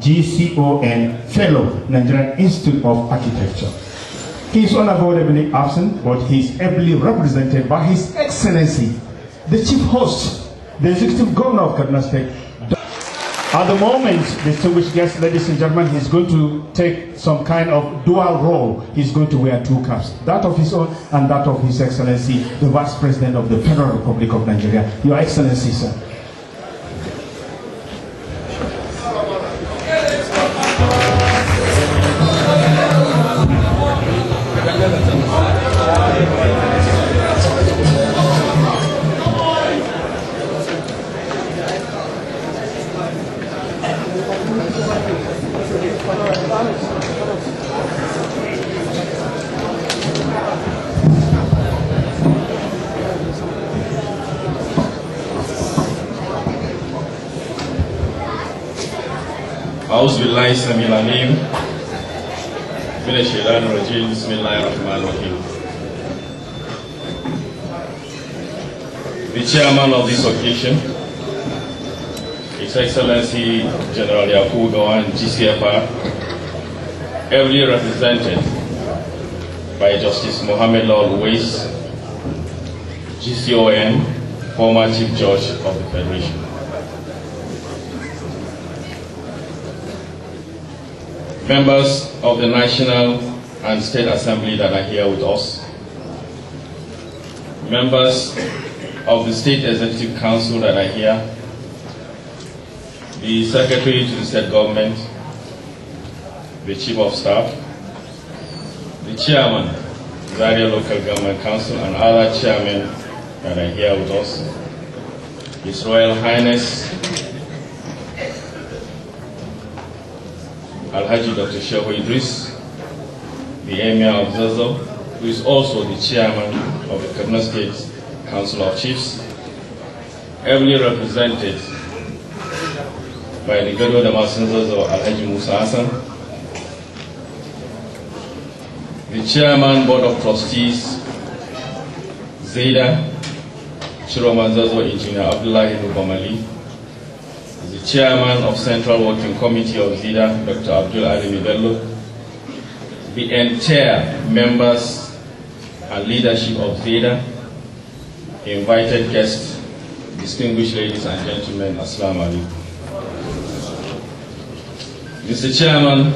GCON Fellow, Nigerian Institute of Architecture. He is unavoidably absent, but he is ably represented by His Excellency, the Chief Host, the Executive Governor of Kaduna State. At the moment, distinguished guests, ladies and gentlemen, he's going to take some kind of dual role. He's going to wear two caps, that of his own and that of His Excellency, the Vice President of the Federal Republic of Nigeria. Your Excellency, sir. أعوذ بالله السميع العليم من الشيطان الرجيم بسم الله الرحمن الرحيم. The chairman of this occasion, His Excellency General Yakubu Gowon, GCFR, ably represented by Justice Mohammed Lawal Uwais, GCON, former Chief Judge of the Federation. Members of the National and State Assembly that are here with us, members of the State Executive Council that are here, the Secretary to the State Government, the Chief of Staff, the Chairman, Zaria Local Government Council, and other chairmen that are here with us, His Royal Highness, Alhaji Dr. Shehu Idris, the Emir of Zazzau, who is also the chairman of the Kaduna State Council of Chiefs, ably represented by the Gado Damasin Zazzau, Alhaji Musa Hassan, the chairman, Board of Trustees, Zeda, Chiroman Zazzau, Engineer Abdullahi Nubamali, the chairman of Central Working Committee of Zeda, Dr. Abdul Ali Bello, the entire members and leadership of Zeda, invited guests, distinguished ladies and gentlemen, Assalamu alaikum. Mr. Chairman,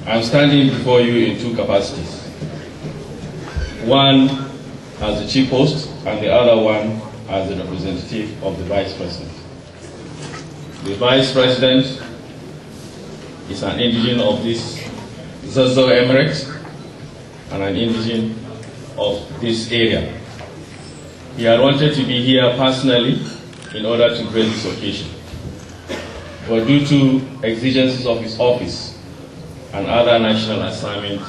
I'm standing before you in two capacities. One as the Chief Host and the other one as the representative of the Vice President. The Vice President is an indigene of this Zazzau Emirate and an indigene of this area. He had wanted to be here personally in order to grace this occasion, but due to exigencies of his office and other national assignments,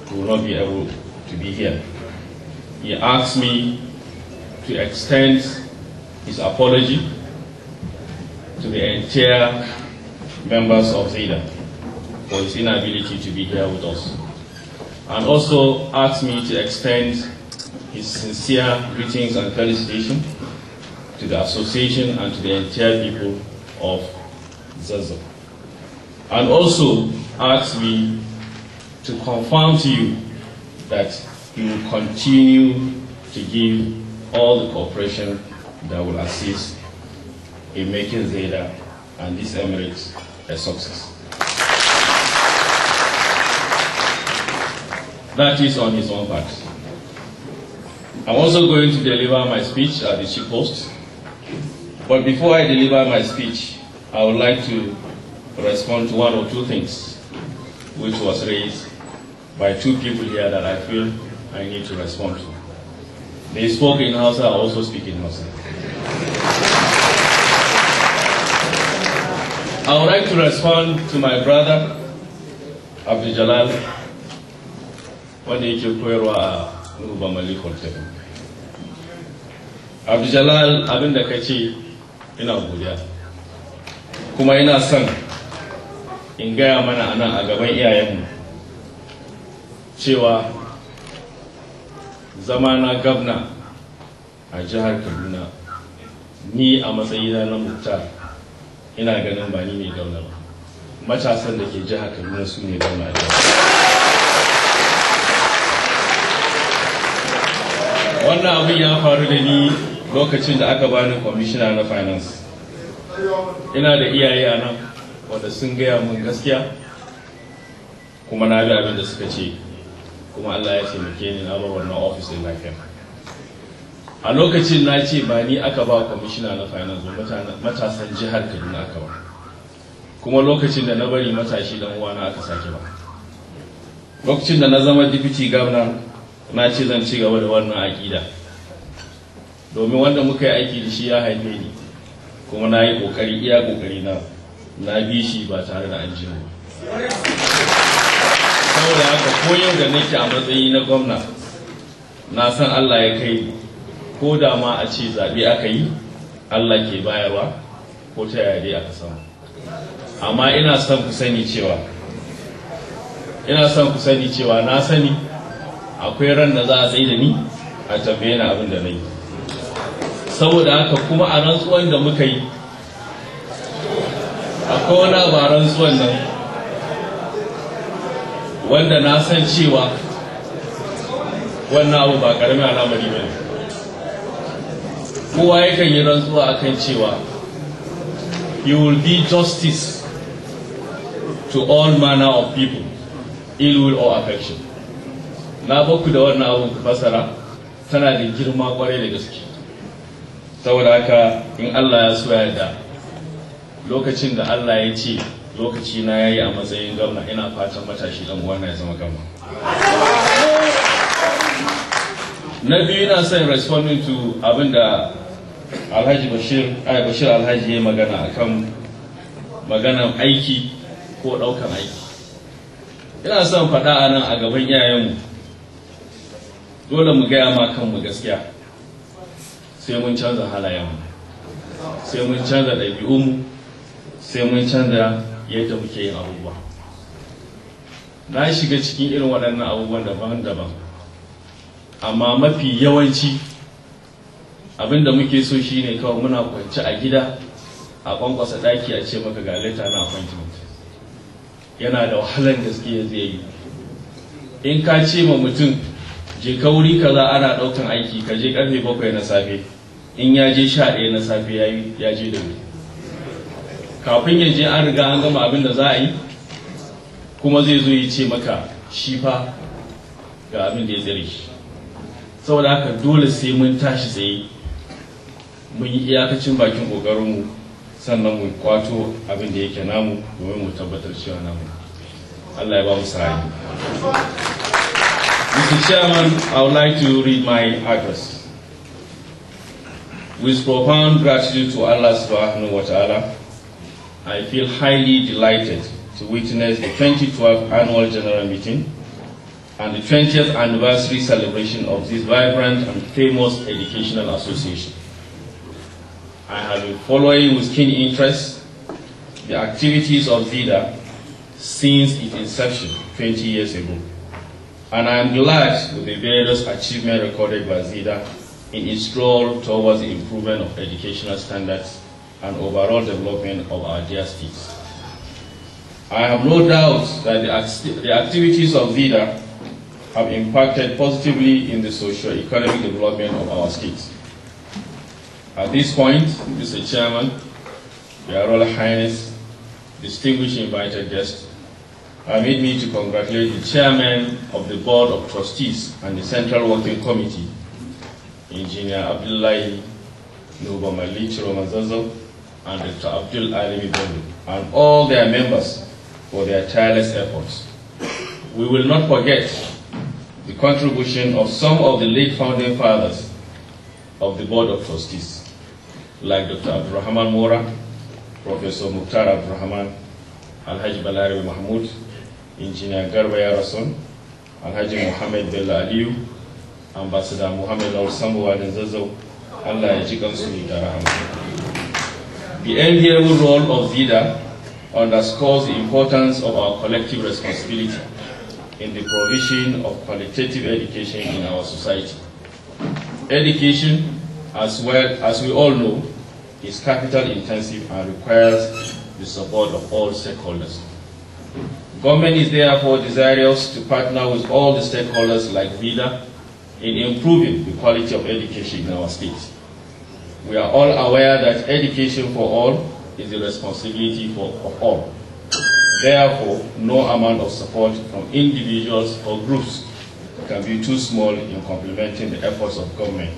he will not be able to be here. He asked me to extend his apology to the entire members of Zeda for his inability to be here with us, and also asked me to extend his sincere greetings and felicitation to the association and to the entire people of Zazzau, and also asked me to confirm to you that he will continue to give all the cooperation that will assist in making Zeda and this Emirates a success. That is on his own part. I'm also going to deliver my speech at the Chief Host, but before I deliver my speech, I would like to respond to one or two things which was raised by two people here that I feel I need to respond to. They spoke in Hausa, I also speak in Hausa. I would like to respond to my brother, Abdul Jalal, wanda yake koyarwa a Nuba Malik Hotel. Abdul Jalal, abin da kace ina godiya. Kuma ina son in gaya mana anan a gaban iyayenmu cewa zamana gwamna a jihar Kaduna, ni a matsayina na Mukhtar ina ganin ba ni ne gwamna matasan da ke jihar Kaduna su ne gwamna. Wannan abin ya faru da ni lokacin da aka bani kwamishina na finance. Ina da iyaye a nan wanda sun gaya mun gaskiya kuma na bi abin da suka ce, kuma Allah ya taimake ni na bar wannan office din lafiya. A lokacin na ce ba ni aka ba kwamishina na finance ba, matasan jihar Kaduna aka ba, kuma lokacin da na bari matashi dan uwana aka sake ba. Lokacin da na zama deputy governor na ce zan ci gaba da wannan aƙida, domin wanda muka yi aiki da shi ya haife ni, kuma na yi ƙoƙari iya ƙoƙari na bi shi ba tare da an ji ba. Saboda haka ko yau da nake a matsayi na gwamna, na san Allah ya kai, ko da ma a ce zaɓe aka yi, Allah ke bayarwa ko ta yaya dai aka samu. Amma ina son ku sani cewa na sani akwai ran da za a tsaye da ni a tambaye ni abin da na yi. Saboda haka kuma a rantsuwan da muka yi, akwai wani abu a rantsuwan nan wanda na san cewa wannan abu ba ƙaramin al'amari ba ne. Kowa yakan yi rantsuwa akan cewa you will be justice to all manner of people, ill will or affection. Na baku da wannan abun ku fasara, tana da girma kwarai da gaske. Saboda haka in Allah ya so yarda, lokacin da Allah ya ce lokaci na yayi a matsayin gwamna, ina fatan matashi dan uwana ya zama gwamna. Na biyu, ina son responding to abinda Alhaji Bashir Alhaji ya magana akan maganan aiki ko daukan aiki. Ina son faɗa a nan a gaban iyayenmu, dole mu gaya ma kanmu gaskiya, sai mun canza halayenmu, sai mun canza ɗabi'unmu, sai mun canza yadda muke yin abubuwa. Na shiga cikin irin waɗannan abubuwan daban-daban, amma mafi yawanci abinda muke so shine kawai muna kwance a gida a kwankwasa ɗaki a ce maka ga leta na appointment. Yana da wahalar gaske ya zai yi. In ka ce ma mutum je ka wuri kaza ana ɗaukan aiki, ka je karfe 7 na safe, in ya je 11 na safe ya je da wuri. Kafin ya je an riga an gama abin da za a yi, kuma zai zo ya ce maka shi fa ga abin da ya tsare shi. Saboda haka dole sai mun tashi tsaye, mun yi iyakacin bakin ƙoƙarinmu, sannan mu kwato abin da yake namu domin mu tabbatar cewa namu. Allah ya ba mu sa'a. Mr. Chairman, I would like to read my address. With profound gratitude to Allah subhanahu wa ta'ala, I feel highly delighted to witness the 2012 annual general meeting and the 20th anniversary celebration of this vibrant and famous educational association. I have been following with keen interest the activities of Zeda since its inception 20 years ago, and I am glad with the various achievements recorded by Zeda in its role towards the improvement of educational standards and overall development of our dear states. I have no doubt that the activities of Zeda have impacted positively in the socio-economic development of our states. At this point, Mr. Chairman, Your Royal Highness, distinguished invited guests, permit me to congratulate the Chairman of the Board of Trustees and the Central Working Committee, Engineer Abdullahi Nubamali Chiromazazo and Dr. Abdul Alimi Bello, and all their members for their tireless efforts. We will not forget the contribution of some of the late founding fathers of the Board of Trustees, like Dr. Abdurrahman Mora, Professor Mukhtar Abdurrahman, Alhaji Balari Mahmoud, Engineer Garba Yarason, Alhaji Muhammad Bello Aliyu, Ambassador Muhammad Al-Sambu Zazo, Allah Yajikansu Daraham. The enviable role of Zeda underscores the importance of our collective responsibility in the provision of qualitative education in our society. Education, as we all know, is capital intensive and requires the support of all stakeholders. Government is therefore desirous to partner with all the stakeholders like Zeda in improving the quality of education in our state. We are all aware that education for all is the responsibility of all. Therefore, no amount of support from individuals or groups can be too small in complementing the efforts of government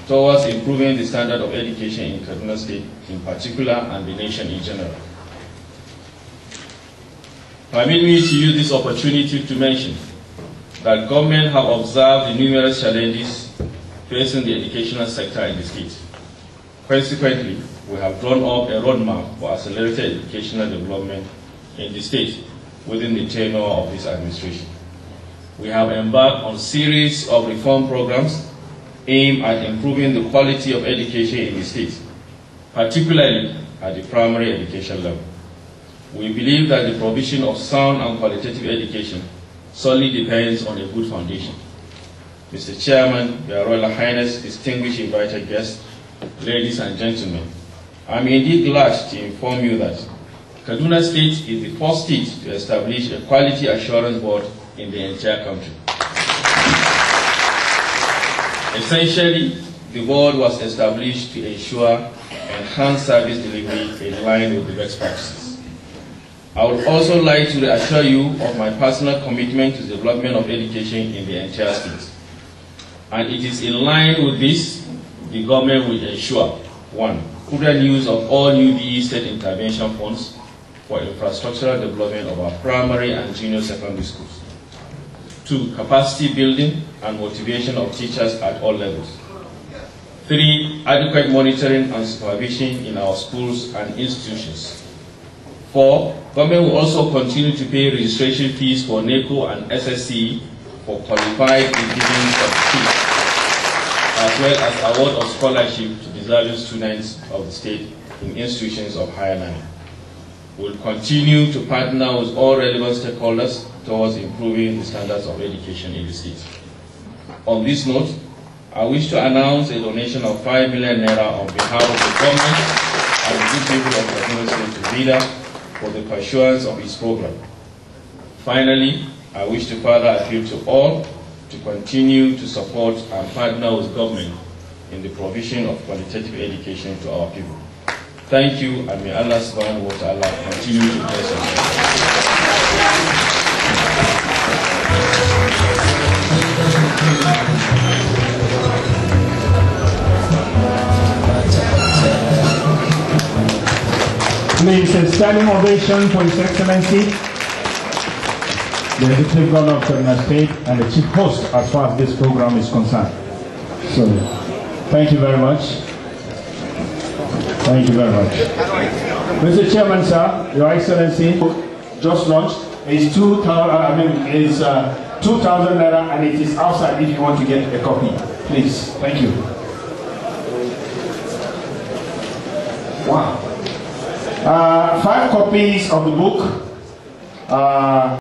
towards improving the standard of education in Kaduna State in particular and the nation in general. Permit me to use this opportunity to mention that government have observed the numerous challenges facing the educational sector in the state. Consequently, we have drawn up a roadmap for accelerated educational development in the state within the tenure of this administration. We have embarked on a series of reform programs aimed at improving the quality of education in the state, particularly at the primary education level. We believe that the provision of sound and qualitative education solely depends on a good foundation. Mr. Chairman, Your Royal Highness, distinguished invited guests, ladies and gentlemen, I'm indeed glad to inform you that Kaduna State is the first state to establish a quality assurance board in the entire country. Essentially, the board was established to ensure enhanced service delivery in line with the best practices. I would also like to reassure you of my personal commitment to the development of education in the entire state. And it is in line with this, the government will ensure, 1, prudent use of all new BE state intervention funds for infrastructural development of our primary and junior secondary schools. 2, capacity building and motivation of teachers at all levels. 3, adequate monitoring and supervision in our schools and institutions. 4, government will also continue to pay registration fees for NECO and SSC for qualified individuals of the state, as well as award of scholarship to deserving students of the state in institutions of higher learning. We will continue to partner with all relevant stakeholders towards improving the standards of education in the state. On this note, I wish to announce a donation of 5 million naira on behalf of the government and the good people of Kaduna State to Zeda for the pursuance of its program. Finally, I wish to further appeal to all to continue to support and partner with government in the provision of qualitative education to our people. Thank you, and may Allah subhanahu wa ta'ala continue to bless us. Please, a standing ovation for His Excellency, the Executive Governor of Kaduna State and the Chief Host as far as this program is concerned. So, thank you very much. Thank you very much. Mr. Chairman, sir, Your Excellency, just launched is 2,000 naira, and it is outside if you want to get a copy. Please, thank you. Wow. 5 copies of the book.